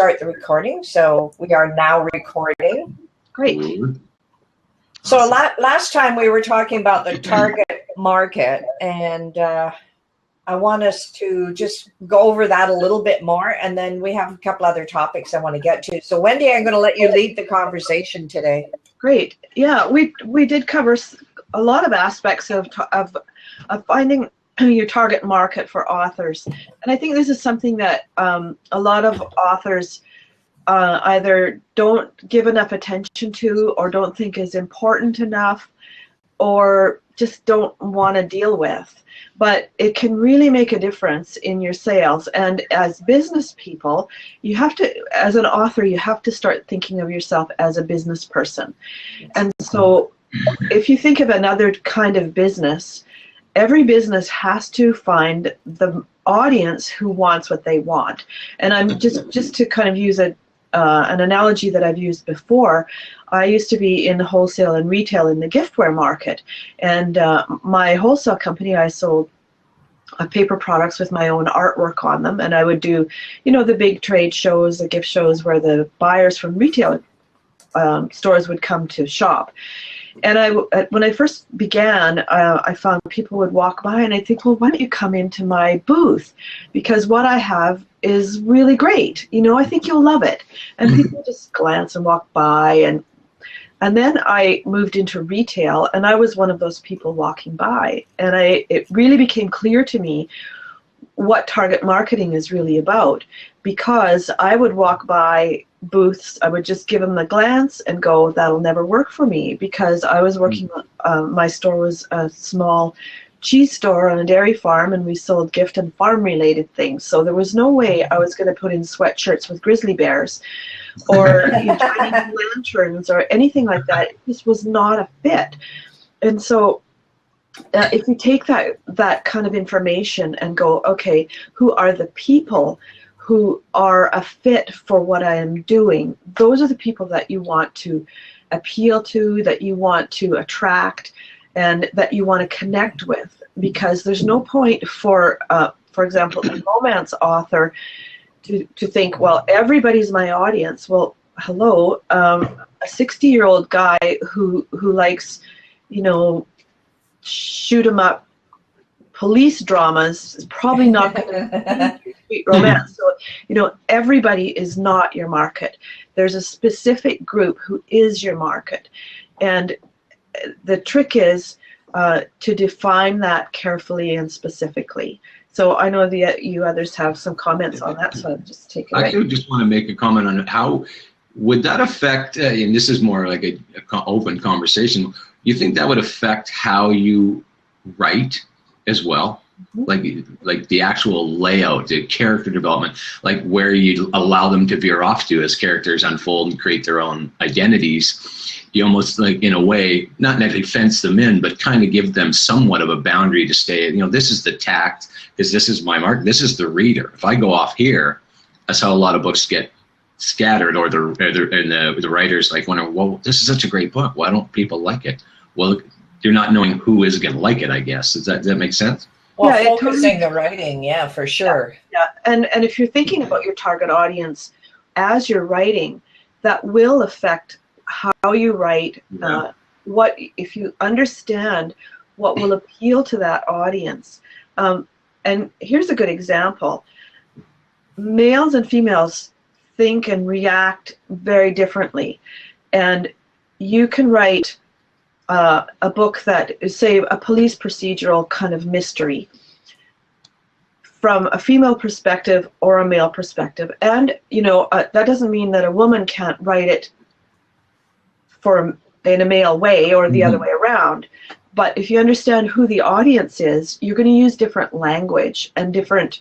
start the recording. So we are now recording. Great. So last time we were talking about the target market, and I want us to just go over that a little bit more, and then we have a couple other topics I want to get to. So Wendy, I'm going to let you lead the conversation today. Great. Yeah, we did cover a lot of aspects of finding your target market for authors, and I think this is something that a lot of authors either don't give enough attention to, or don't think is important enough, or just don't want to deal with. But it can really make a difference in your sales. And as business people, you have to, as an author, you have to start thinking of yourself as a business person. And so if you think of another kind of business, every business has to find the audience who wants what they want. And I'm just to kind of use an analogy that I've used before. I used to be in wholesale and retail in the giftware market, and my wholesale company, I sold paper products with my own artwork on them, and I would do, the big trade shows, the gift shows where the buyers from retail stores would come to shop. And when I first began, I found people would walk by, and I think, well, why don't you come into my booth? Because what I have is really great. I think you'll love it. And people just glance and walk by. And then I moved into retail, and I was one of those people walking by. And it really became clear to me what target marketing is really about, because I would walk by booths, I would just give them the glance and go, that'll never work for me, because I was working, my store was a small cheese store on a dairy farm, and we sold gift and farm related things. So there was no way I was going to put in sweatshirts with grizzly bears or tiny lanterns or anything like that. This was not a fit. And so if you take that kind of information and go, okay, who are the people who are a fit for what I am doing? Those are the people that you want to appeal to, that you want to attract, and that you want to connect with. Because there's no point for example, a romance author to think, well, everybody's my audience. Well, hello, a 60-year-old guy who likes, shoot 'em up police dramas is probably not going to be sweet romance. So, everybody is not your market. There's a specific group who is your market. And the trick is to define that carefully and specifically. So I know that you others have some comments on that, so I'll just take it. I do just want to make a comment on how would that affect, and this is more like an open conversation, you think that would affect how you write as well? Like the actual layout, the character development, like where you allow them to veer off to as characters unfold and create their own identities. You almost, like, in a way, not necessarily fence them in, but kind of give them somewhat of a boundary to stay, this is the tact, because this is my mark, this is the reader. If I go off here, that's how a lot of books get scattered, or the writers like wonder, well, this is such a great book, why don't people like it? Well, you're not knowing who is going to like it, I guess. Does that make sense? Well, yeah, focusing the writing, yeah, for sure. Yeah. And if you're thinking about your target audience as you're writing, that will affect how you write. Yeah. What if you understand what will appeal to that audience? And here's a good example. Males and females think and react very differently, and you can write a book that is, say, a police procedural kind of mystery from a female perspective or a male perspective. And, that doesn't mean that a woman can't write it in a male way or the other way around. But if you understand who the audience is, you're going to use different language and different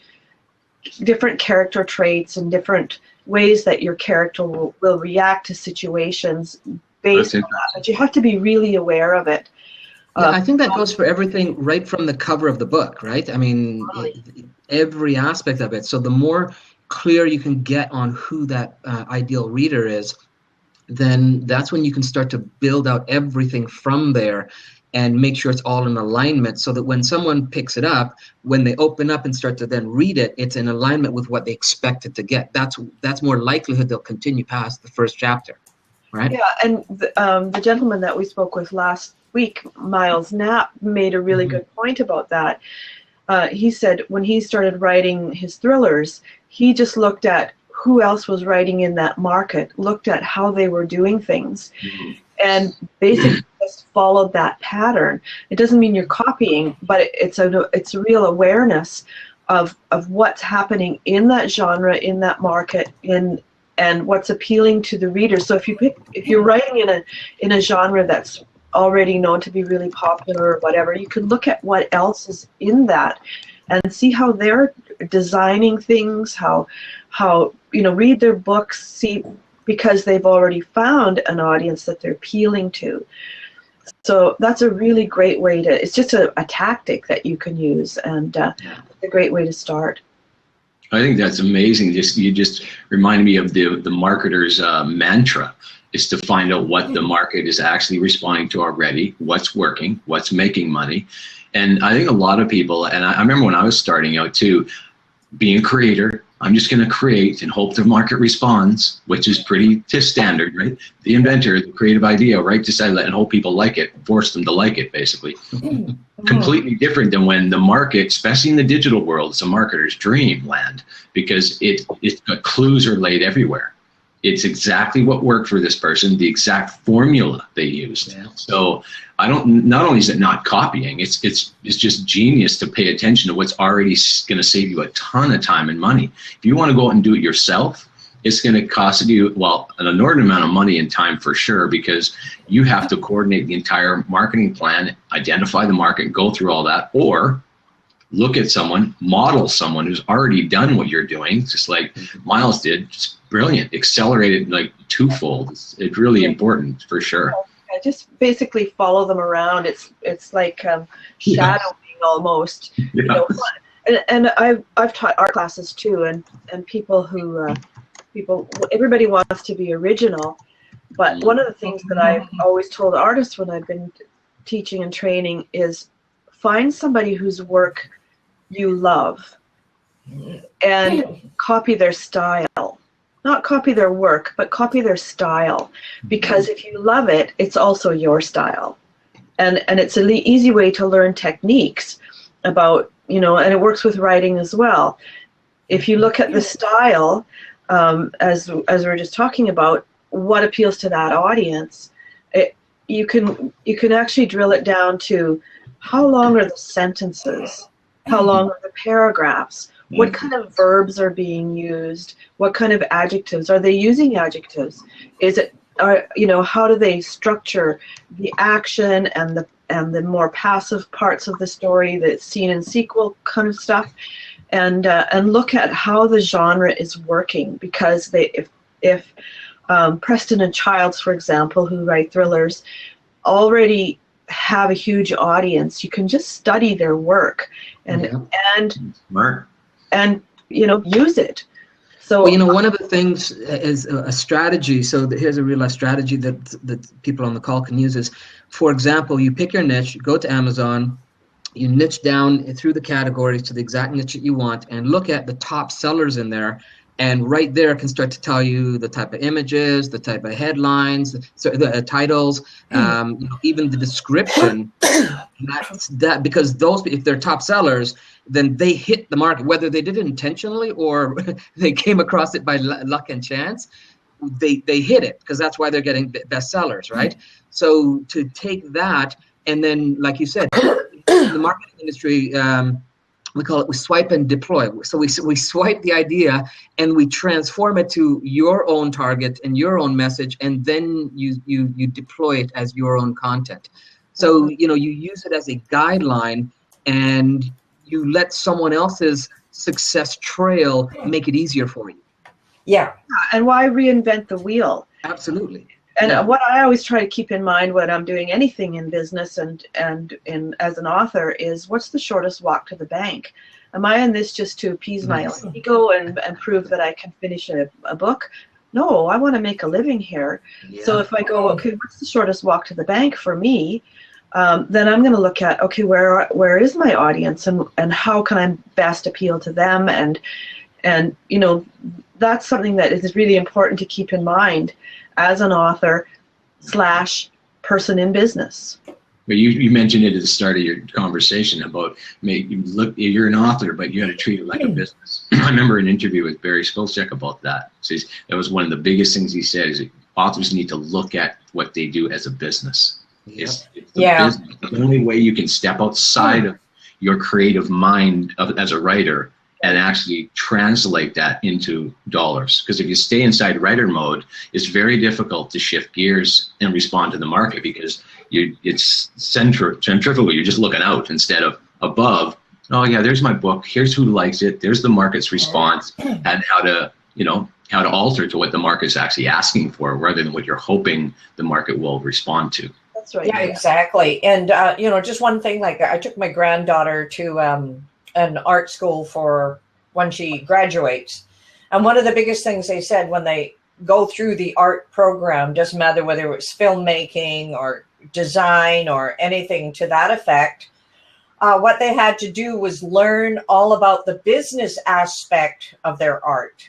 character traits and different ways that your character will react to situations based on that. But you have to be really aware of it. Yeah, I think that goes for everything right from the cover of the book, right? I mean, every aspect of it. So the more clear you can get on who that ideal reader is, then that's when you can start to build out everything from there. and make sure it's all in alignment, so that when someone picks it up, when they open up and start to then read it, it's in alignment with what they expected to get. That's more likelihood they'll continue past the first chapter, right? Yeah, and the gentleman that we spoke with last week, Miles Knapp, made a really good point about that. He said when he started writing his thrillers, he just looked at who else was writing in that market, looked at how they were doing things, and basically just followed that pattern. It doesn't mean you're copying, but it's a real awareness of what's happening in that genre, in that market, and what's appealing to the reader. So if you're writing in a genre that's already known to be really popular or whatever, you can look at what else is in that and see how they're designing things, how read their books, see, because they've already found an audience that they're appealing to. So that's a really great way to, it's just a tactic that you can use, and it's a great way to start. I think that's amazing. You just reminded me of the marketer's mantra, is to find out what the market is actually responding to already, what's working, what's making money. And I think a lot of people, and I remember when I was starting out too, being a creator, I'm just going to create and hope the market responds, which is pretty standard, right? The inventor, the creative idea, right? Decide and hope people like it, force them to like it, basically. Completely different than when the market, especially in the digital world, it's a marketer's dreamland, because it's got clues are laid everywhere. It's exactly what worked for this person, the exact formula they used. Yeah. So not only is it not copying, it's just genius to pay attention to what's already going to save you a ton of time and money. If you want to go out and do it yourself, it's going to cost you, well, an inordinate amount of money and time for sure, because you have to coordinate the entire marketing plan, identify the market, go through all that, or look at someone, model someone who's already done what you're doing, just like Miles did. Just brilliant, accelerated like twofold. It's really important for sure. I just basically follow them around. It's like shadowing almost. Yes. You know, and I've taught art classes too, and people everybody wants to be original, but one of the things that I've always told artists when I've been teaching and training is find somebody whose work you love and copy their style. Not copy their work, but copy their style. Because if you love it, it's also your style. And it's an easy way to learn techniques about, and it works with writing as well. If you look at the style, as we were just talking about, what appeals to that audience, you can actually drill it down to how long are the sentences? How long are the paragraphs? What kind of verbs are being used? What kind of adjectives? Are they using adjectives? How do they structure the action and the more passive parts of the story, the scene and sequel kind of stuff, and look at how the genre is working, because if Preston and Childs, for example, who write thrillers, already have a huge audience, you can just study their work and Smart. And use it. So one of the things is a strategy. So here's a real life strategy that people on the call can use is, for example, you pick your niche, you go to Amazon, you niche down through the categories to the exact niche that you want, and look at the top sellers in there. And right there can start to tell you the type of images, the type of headlines, the titles, even the description. That because those, if they're top sellers, then they hit the market, whether they did it intentionally or they came across it by luck and chance. They hit it because that's why they're getting bestsellers, right? So to take that and then, like you said, the marketing industry. We call it, we swipe and deploy. So we swipe the idea and we transform it to your own target and your own message, and then you deploy it as your own content. So you use it as a guideline, and you let someone else's success trail make it easier for you. Yeah. And why reinvent the wheel? Absolutely. And what I always try to keep in mind when I'm doing anything in business and as an author is, what's the shortest walk to the bank? Am I in this just to appease my own ego and prove that I can finish a book? No, I want to make a living here. Yeah. So if I go, okay, what's the shortest walk to the bank for me? then I'm going to look at, okay, where is my audience, and how can I best appeal to them, and you know, that's something that is really important to keep in mind as an author / person in business. But you mentioned it at the start of your conversation about you're an author, but you got to treat it like a business. I remember an interview with Barry Spilchek about that. Says that was one of the biggest things he said, is that authors need to look at what they do as a business. Yep. It's the business. The only way you can step outside of your creative mind as a writer and actually translate that into dollars. Because if you stay inside writer mode, it's very difficult to shift gears and respond to the market, because it's centrifugal. You're just looking out instead of above. Oh yeah, there's my book. Here's who likes it. There's the market's response, and how to alter to what the market's actually asking for, rather than what you're hoping the market will respond to. That's right. Yeah, exactly. And just one thing, like I took my granddaughter to an art school for when she graduates, and one of the biggest things they said when they go through the art program, doesn't matter whether it's filmmaking or design or anything to that effect, what they had to do was learn all about the business aspect of their art.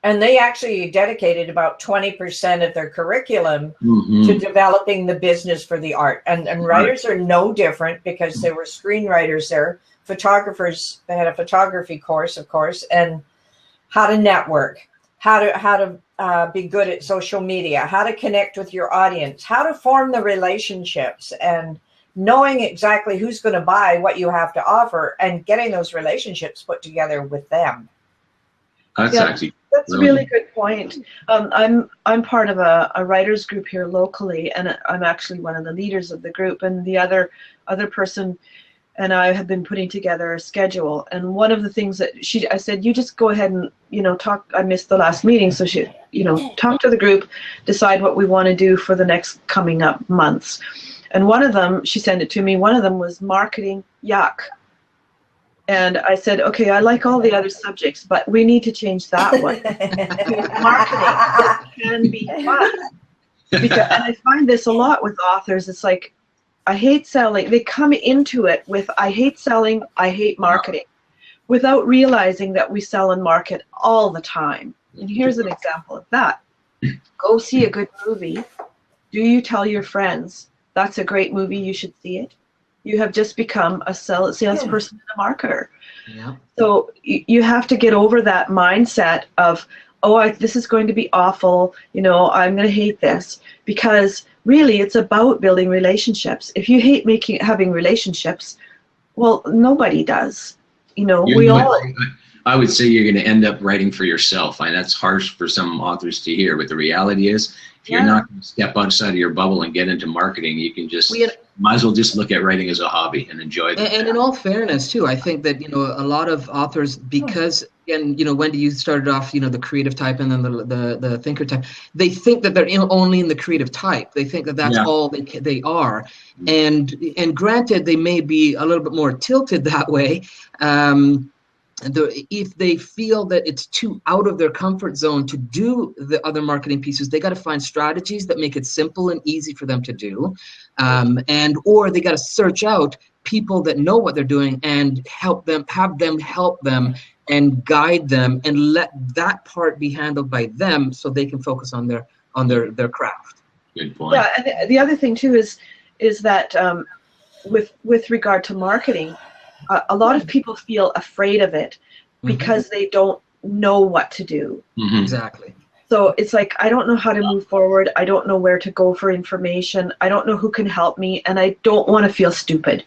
And they actually dedicated about 20% of their curriculum to developing the business for the art. And writers are no different, because they were screenwriters there, photographers. They had a photography course, of course, and how to network, how to be good at social media, how to connect with your audience, how to form the relationships, and knowing exactly who's going to buy what you have to offer, and getting those relationships put together with them. That's That's a really good point. I'm part of a writers group here locally, and I'm actually one of the leaders of the group. And the other person and I have been putting together a schedule. And one of the things that I said, you just go ahead and talk. I missed the last meeting, so she talk to the group, decide what we want to do for the next coming up months. And one of them, she sent it to me. One of them was marketing. Yuck. And I said, okay, I like all the other subjects, but we need to change that one. Marketing can be fun. And I find this a lot with authors. It's like, I hate selling. They come into it with, I hate selling, I hate marketing, without realizing that we sell and market all the time. And here's an example of that. Go see a good movie. Do you tell your friends, that's a great movie, you should see it? You have just become a salesperson and a marketer. Yeah. So you have to get over that mindset of, this is going to be awful. I'm going to hate this, because really it's about building relationships. If you hate having relationships, well, nobody does. I would say you're going to end up writing for yourself. And that's harsh for some authors to hear, but the reality is, if you're not going to step outside of your bubble and get into marketing, you can might as well just look at writing as a hobby and enjoy it. And in all fairness, too, I think that a lot of authors, because again, Wendy, you started off, the creative type and then the thinker type. They think that they're only in the creative type. They think that that's all they are. And granted, they may be a little bit more tilted that way. If they feel that it's too out of their comfort zone to do the other marketing pieces, they got to find strategies that make it simple and easy for them to do, or they got to search out people that know what they're doing and have them help them and guide them, and let that part be handled by them, so they can focus on their craft. Good point. Yeah, and the other thing too is that with regard to marketing, a lot of people feel afraid of it because they don't know what to do. Exactly. So it's like, I don't know how to move forward. I don't know where to go for information. I don't know who can help me, and I don't want to feel stupid.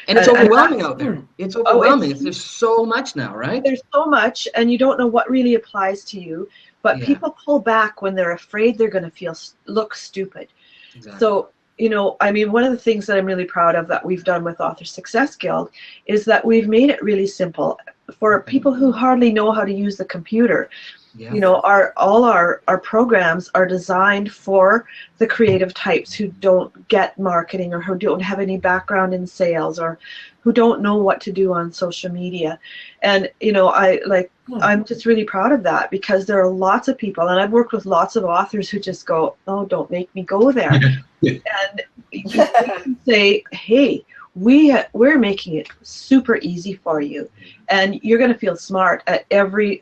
And it's overwhelming out there. It's overwhelming. There's so much now, right? There's so much, and you don't know what really applies to you. But people pull back when they're afraid they're going to look stupid. Exactly. So, one of the things that I'm really proud of that we've done with Author Success Guild is that we've made it really simple for people who hardly know how to use the computer. Yeah. You know, all our programs are designed for the creative types who don't get marketing or who don't have any background in sales or who don't know what to do on social media. And, you know, I'm just really proud of that, because there are lots of people, and I've worked with lots of authors who just go, oh, don't make me go there. Yeah. And you can say, hey, we're making it super easy for you, and you're going to feel smart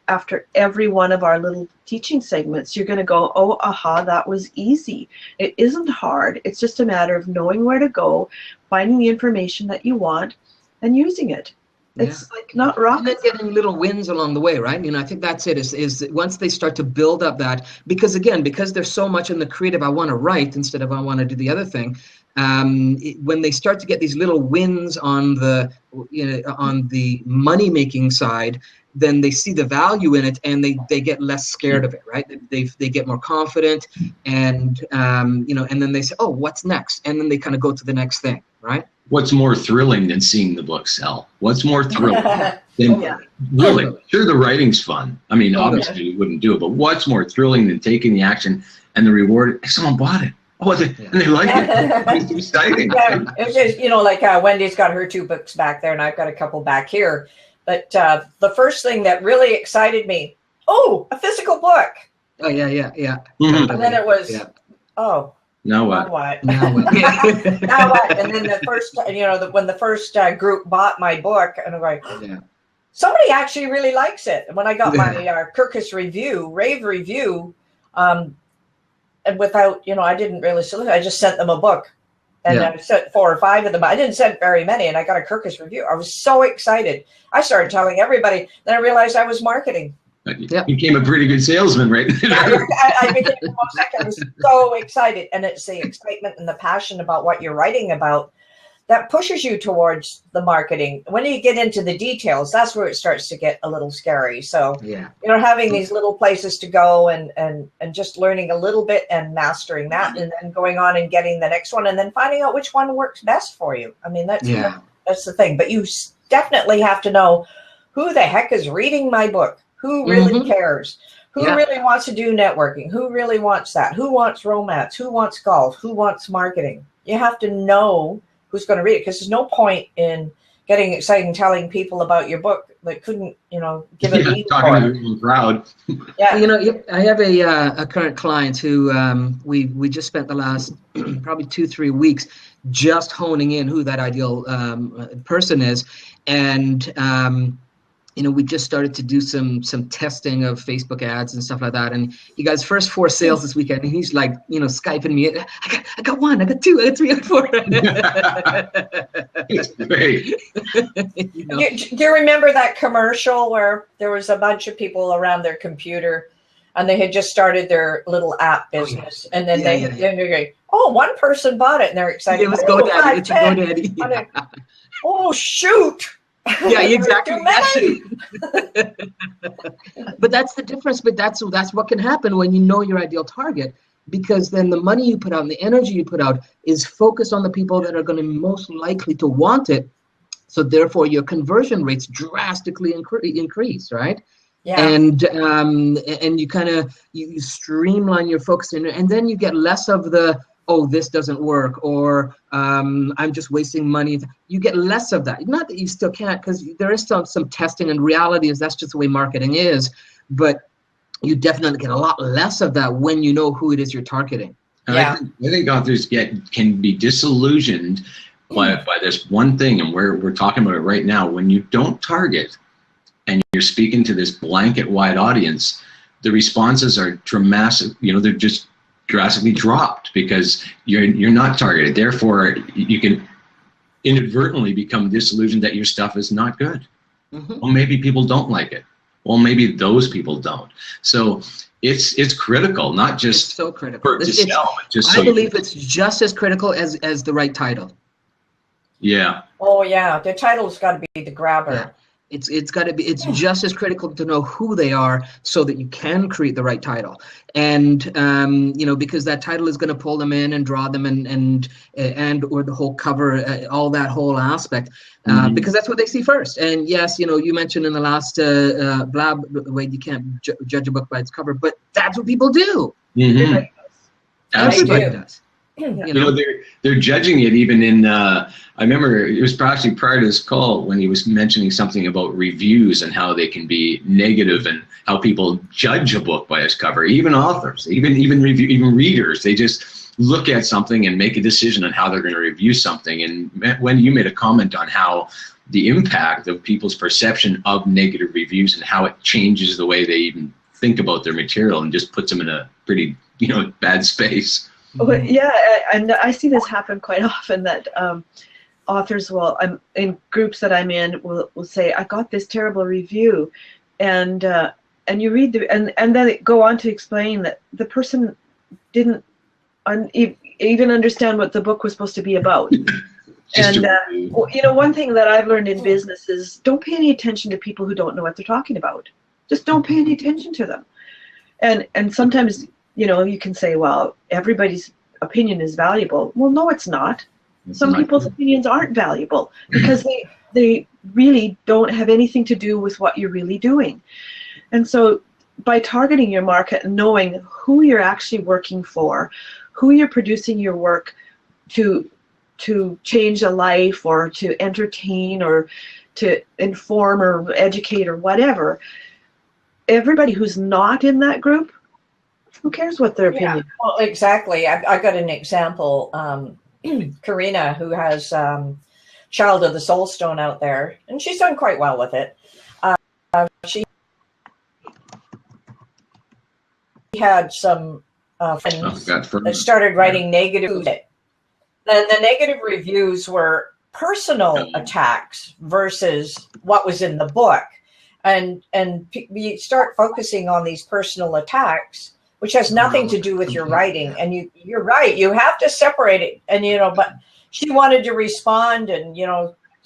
after every one of our little teaching segments. You're going to go, oh, aha, that was easy. It isn't hard. It's just a matter of knowing where to go, finding the information that you want, and using it. It's like not rocket. And then getting little wins along the way, right? You know, I think that's it. Is once they start to build up that, because there's so much in the creative, I want to write instead of I want to do the other thing. When they start to get these little wins on the money making side, then they see the value in it, and they get less scared of it, right? They get more confident, and and then they say, oh, what's next? And then they kind of go to the next thing, right? What's more thrilling than seeing the book sell? What's more thrilling than really? Sure, the writing's fun. I mean, obviously you wouldn't do it, but what's more thrilling than taking the action and the reward? Someone bought it. Oh, and they like it. It's exciting. Yeah, it's just, you know, like Wendy's got her 2 books back there, and I've got a couple back here. But the first thing that really excited me, a physical book. Oh yeah. Mm-hmm. And then it was, Now now what? what? Now what? Now what? And then the first, when the first group bought my book, and I'm like, somebody actually really likes it. And when I got my Kirkus rave review, and without, I didn't really solicit, I just sent them a book. And I sent 4 or 5 of them. I didn't send very many, and I got a Kirkus review. I was so excited. I started telling everybody. Then I realized I was marketing. You became a pretty good salesman, right? I became I was so excited, and it's the excitement and the passion about what you're writing about that pushes you towards the marketing. When you get into the details, that's where it starts to get a little scary. So, having these little places to go and just learning a little bit and mastering that, and then going on and getting the next one, and then finding out which one works best for you. I mean, that's the thing. But you definitely have to know who the heck is reading my book. Who really cares? Who really wants to do networking? Who really wants that? Who wants romance? Who wants golf? Who wants marketing? You have to know who's going to read it, because there's no point in getting excited and telling people about your book that couldn't, give a lead for talking to the crowd. I have a current client who we just spent the last probably 2-3 weeks just honing in who that ideal person is, and we just started to do some testing of Facebook ads and stuff like that. And he got his first 4 sales this weekend, and he's like, Skyping me. I got 1, I got 2, I got 3, I got 4. It's great. Do you remember that commercial where there was a bunch of people around their computer, and they had just started their little app business, and then they're going, one person bought it, and they're excited. It was GoDaddy. It's a GoDaddy. Oh shoot! Yeah, exactly. But that's the difference. But that's what can happen when you know your ideal target, because then the money you put out and the energy you put out is focused on the people that are going to be most likely to want it. So therefore, your conversion rates drastically increase, right? Yeah. And you kind of you streamline your focus, and then you get less of the, oh, this doesn't work, or I'm just wasting money. You get less of that. Not that you still can't, because there is some testing, and reality is that's just the way marketing is. But you definitely get a lot less of that when you know who it is you're targeting. I think authors can be disillusioned by this one thing, and we're talking about it right now. When you don't target and you're speaking to this blanket wide audience, the responses are dramatic. They're just drastically dropped because you're not targeted. Therefore, you can inadvertently become disillusioned that your stuff is not good. Mm-hmm. Well, maybe people don't like it. Well, maybe those people don't. So it's critical, not just so critical. I believe it's just as critical as the right title. Yeah. Oh yeah, the title's got to be the grabber. It's got to be. It's just as critical to know who they are so that you can create the right title, and because that title is going to pull them in and draw them and or the whole cover, all that whole aspect, because that's what they see first. And yes, you mentioned in the last blab, Wade, you can't judge a book by its cover, but that's what people do. Mm-hmm. Everybody does. They're judging it even in. I remember it was probably prior to this call when he was mentioning something about reviews and how they can be negative and how people judge a book by its cover. Even authors, even readers, they just look at something and make a decision on how they're going to review something. And when you made a comment on how the impact of people's perception of negative reviews and how it changes the way they even think about their material and just puts them in a pretty bad space. Well, yeah, and I see this happen quite often that authors will, in groups that I'm in, will say, I got this terrible review, and you read and then they go on to explain that the person didn't even understand what the book was supposed to be about. And one thing that I've learned in business is don't pay any attention to people who don't know what they're talking about. Just don't pay any attention to them. And sometimes you can say, well, everybody's opinion is valuable. Well, no, it's not. Some people's opinions aren't valuable because they really don't have anything to do with what you're really doing. And so by targeting your market and knowing who you're actually working for, who you're producing your work to change a life or to entertain or to inform or educate or whatever, everybody who's not in that group, who cares what their opinion is? Well, exactly. I got an example. Karina, who has Child of the Soul Stone out there, and she's done quite well with it. She had some friends that started writing negative. And the negative reviews were personal attacks versus what was in the book. And you start focusing on these personal attacks, which has nothing to do with your writing. And you're right, you have to separate it. And, but she wanted to respond and,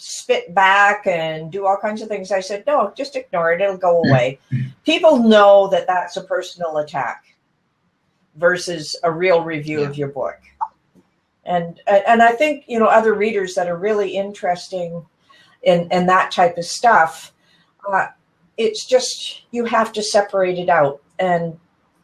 spit back and do all kinds of things. I said, no, just ignore it. It'll go away. People know that that's a personal attack versus a real review of your book. And I think, other readers that are really interesting in that type of stuff, it's just, you have to separate it out. And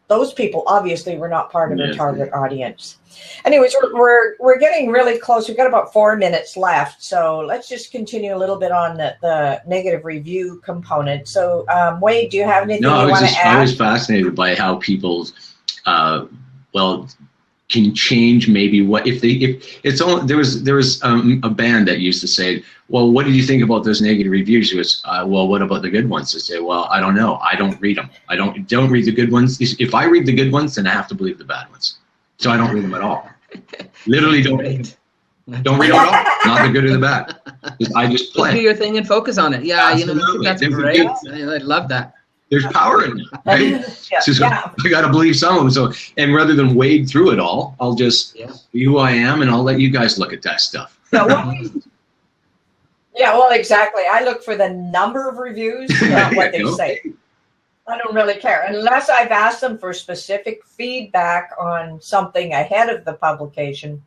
those people obviously were not part of the target audience. Anyways, we're getting really close. We've got about 4 minutes left. So let's just continue a little bit on the negative review component. So Wade, do you have anything you want to add? I was fascinated by how people, can change maybe what if it's only there was a band that used to say, well, what did you think about those negative reviews? It was, well, what about the good ones? They say, well, I don't know, I don't read them. I don't read the good ones. If I read the good ones, then I have to believe the bad ones, so I don't read them at all. Literally don't read them at all, not the good or the bad. I just play. Do your thing and focus on it. Yeah, absolutely. That's great. I love that. There's power in it, right? I got to believe some of them. So, and rather than wade through it all, I'll just be who I am, and I'll let you guys look at that stuff. Yeah, well, exactly. I look for the number of reviews, not what they say. I don't really care. Unless I've asked them for specific feedback on something ahead of the publication,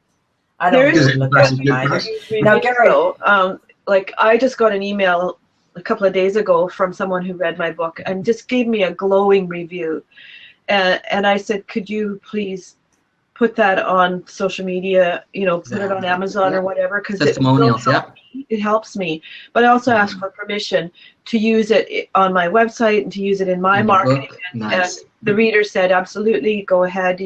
I don't really look at them either. Now, Gary, like I just got an email a couple of days ago from someone who read my book and just gave me a glowing review. And I said, could you please put that on social media, put it on Amazon or whatever, because it helps me. But I also ask for permission to use it on my website and to use it in my marketing. And the reader said, absolutely, go ahead,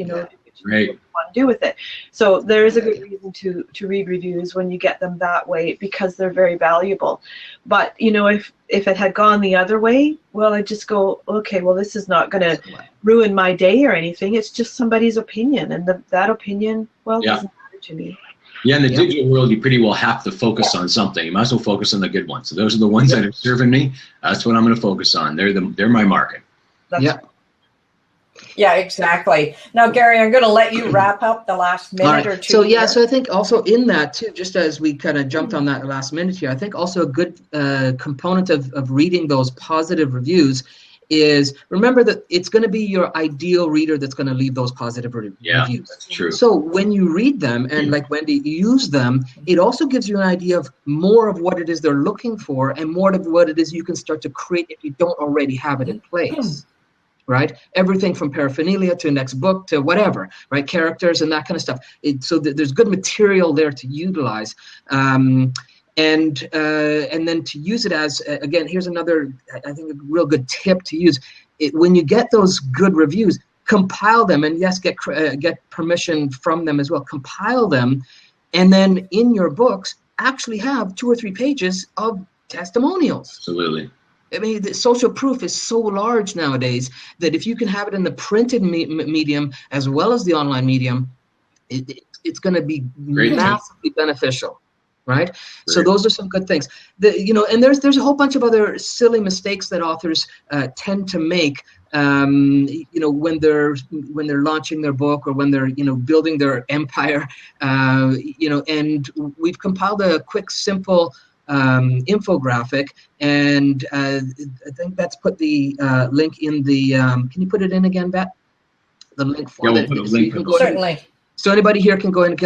Great. What you want to do with it. So there is a good reason to read reviews when you get them that way, because they're very valuable. But if it had gone the other way, well, I'd just go, okay, well, this is not going to ruin my day or anything. It's just somebody's opinion, and that opinion, doesn't matter to me. Yeah, in the digital world, you pretty well have to focus on something. You might as well focus on the good ones. So those are the ones that are serving me. That's what I'm going to focus on. They're my market. That's Yeah, exactly. Now, Gary, I'm going to let you wrap up the last minute All right. or two. So yeah, here. so I think also in that too, just as we kind of jumped on that last minute here, I think also a good component of reading those positive reviews is remember that it's going to be your ideal reader that's going to leave those positive reviews. That's true. So when you read them and like Wendy, use them, it also gives you an idea of more of what it is they're looking for and more of what it is you can start to create if you don't already have it in place. Right? Everything from paraphernalia to next book to whatever, right? Characters and that kind of stuff. So there's good material there to utilize. And then to use it as, again, here's another, I think, a real good tip to use. When you get those good reviews, compile them, and yes, get permission from them as well. Compile them, and then in your books, actually have 2 or 3 pages of testimonials. Absolutely. I mean, the social proof is so large nowadays that if you can have it in the printed medium as well as the online medium, it's going to be massively beneficial, right? Great. So those are some good things. And there's a whole bunch of other silly mistakes that authors tend to make. When they're launching their book or when they're building their empire. And we've compiled a quick, simple infographic, and I think that's put the link in the can you put it in again, Bet? The link for we'll put a link. Certainly. So anybody here can go ahead and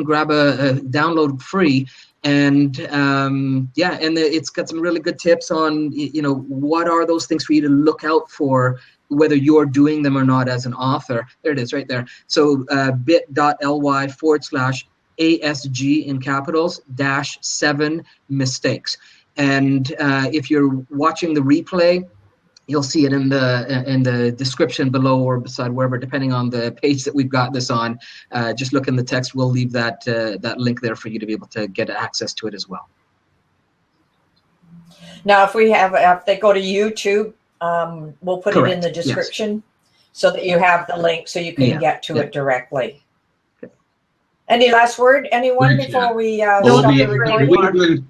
grab a download free, and and it's got some really good tips on what are those things for you to look out for, whether you're doing them or not as an author. There it is, right there. So bit.ly/ASG in capitals -7 mistakes. And if you're watching the replay, you'll see it in the description below or beside wherever, depending on the page that we've got this on. Just look in the text. We'll leave that link there for you to be able to get access to it as well. Now, if they go to YouTube, we'll put it in the description so that you have the link so you can get to it directly. Any last word, anyone, before we stop the recording?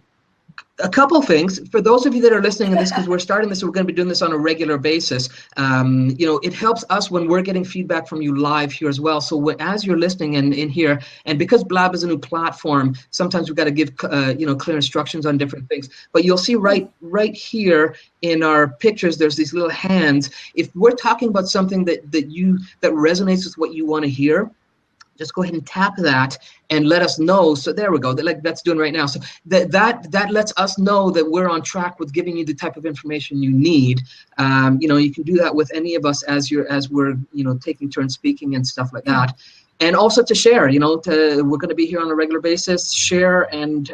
A couple things for those of you that are listening to this, because we're starting this, we're going to be doing this on a regular basis. It helps us when we're getting feedback from you live here as well. So as you're listening in here, and because Blab is a new platform, sometimes we've got to give clear instructions on different things. But you'll see right here in our pictures, there's these little hands. If we're talking about something that resonates with what you want to hear, just go ahead and tap that and let us know. So there we go. Like that's doing right now. So that lets us know that we're on track with giving you the type of information you need. You can do that with any of us as we're taking turns speaking and stuff like that. And also to share. We're going to be here on a regular basis. Share and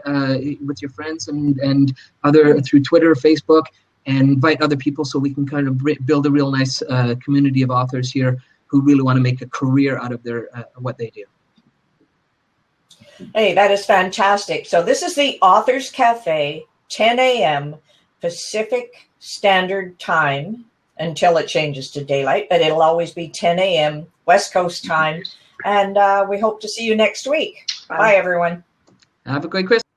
with your friends and other through Twitter, Facebook, and invite other people so we can kind of build a real nice community of authors here who really want to make a career out of their what they do. Hey, that is fantastic. So this is the Authors Cafe, 10 a.m. Pacific Standard Time until it changes to daylight, but it'll always be 10 a.m. West Coast time. And we hope to see you next week. Bye everyone. Have a great Christmas.